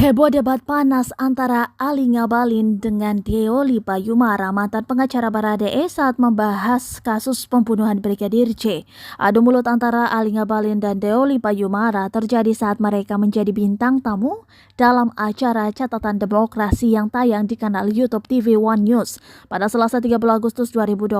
Heboh debat panas antara Ali Ngabalin dengan Deoli Payumara, mantan pengacara Baradae saat membahas kasus pembunuhan Brigadir J. Adu mulut antara Ali Ngabalin dan Deoli Payumara terjadi saat mereka menjadi bintang tamu dalam acara Catatan Demokrasi yang tayang di kanal YouTube TV One News pada Selasa 30 Agustus 2022.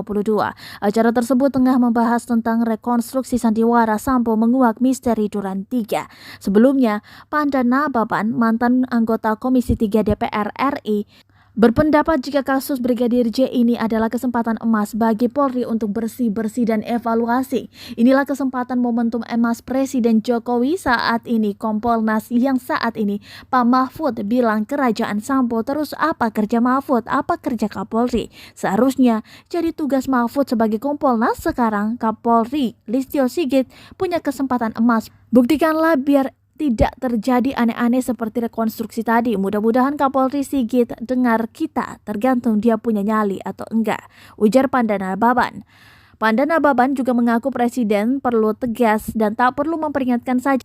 Acara tersebut tengah membahas tentang rekonstruksi sandiwara Sambo menguak misteri Duren 3. Sebelumnya, Panda Nababan, mantan anggota Komisi 3 DPR RI, berpendapat jika kasus Brigadir J ini adalah kesempatan emas bagi Polri untuk bersih-bersih dan evaluasi. Inilah kesempatan momentum emas Presiden Jokowi saat ini. Kompolnas yang saat ini Pak Mahfud bilang kerajaan Sambo, terus apa kerja Mahfud, apa kerja Kapolri? Seharusnya jadi tugas Mahfud sebagai Kompolnas. Sekarang Kapolri Listio Sigit punya kesempatan emas. Buktikanlah biar tidak terjadi aneh-aneh seperti rekonstruksi tadi. Mudah-mudahan Kapolri Sigit dengar kita, tergantung dia punya nyali atau enggak, ujar Panda Nababan. Panda Nababan juga mengaku Presiden perlu tegas dan tak perlu memperingatkan saja,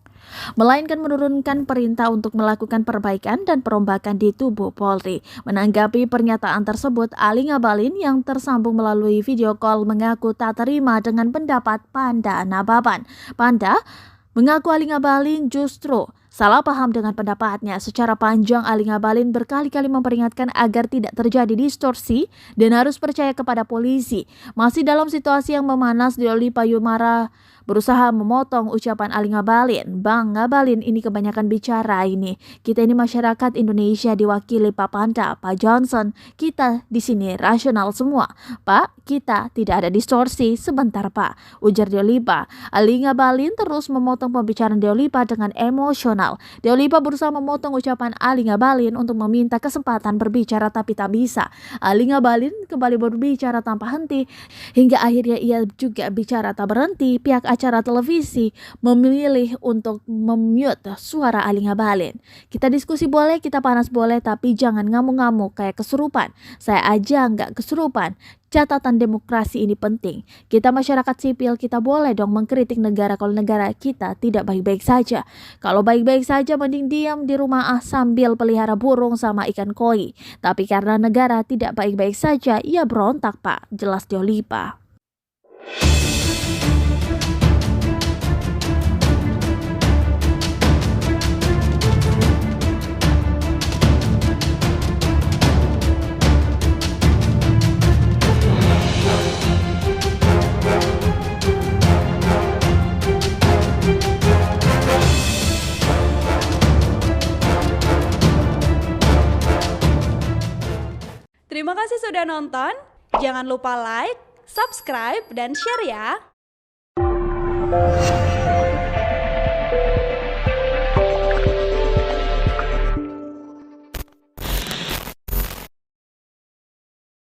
melainkan menurunkan perintah untuk melakukan perbaikan dan perombakan di tubuh Polri. Menanggapi pernyataan tersebut, Ali Ngabalin yang tersambung melalui video call mengaku tak terima dengan pendapat Panda Nababan. Panda mengaku Ali Ngabalin justru salah paham dengan pendapatnya. Secara panjang, Ali Ngabalin berkali-kali memperingatkan agar tidak terjadi distorsi dan harus percaya kepada polisi. Masih dalam situasi yang memanas, Deoli Payumara berusaha memotong ucapan Ali Ngabalin. Bang Ngabalin, ini kebanyakan bicara ini. Kita ini masyarakat Indonesia diwakili Pak Panda, Pak Johnson. Kita di sini rasional semua. Pak, kita tidak ada distorsi. Sebentar Pak, ujar Deolipa. Ali Ngabalin terus memotong pembicaraan Deolipa dengan emosional. Deolipa berusaha memotong ucapan Ali Ngabalin untuk meminta kesempatan berbicara, tapi tak bisa. Ali Ngabalin kembali berbicara tanpa henti hingga akhirnya ia juga bicara tak berhenti. Pihak acara televisi memilih untuk memute suara Ali Ngabalin. Kita diskusi boleh, kita panas boleh, tapi jangan ngamuk-ngamuk kayak kesurupan. Saya aja nggak kesurupan. Catatan demokrasi ini penting. Kita masyarakat sipil, kita boleh dong mengkritik negara kalau negara kita tidak baik-baik saja. Kalau baik-baik saja mending diam di rumah sambil pelihara burung sama ikan koi. Tapi karena negara tidak baik-baik saja, ia berontak Pak, jelas Deolipa. Terima kasih sudah nonton. Jangan lupa like, subscribe, dan share ya.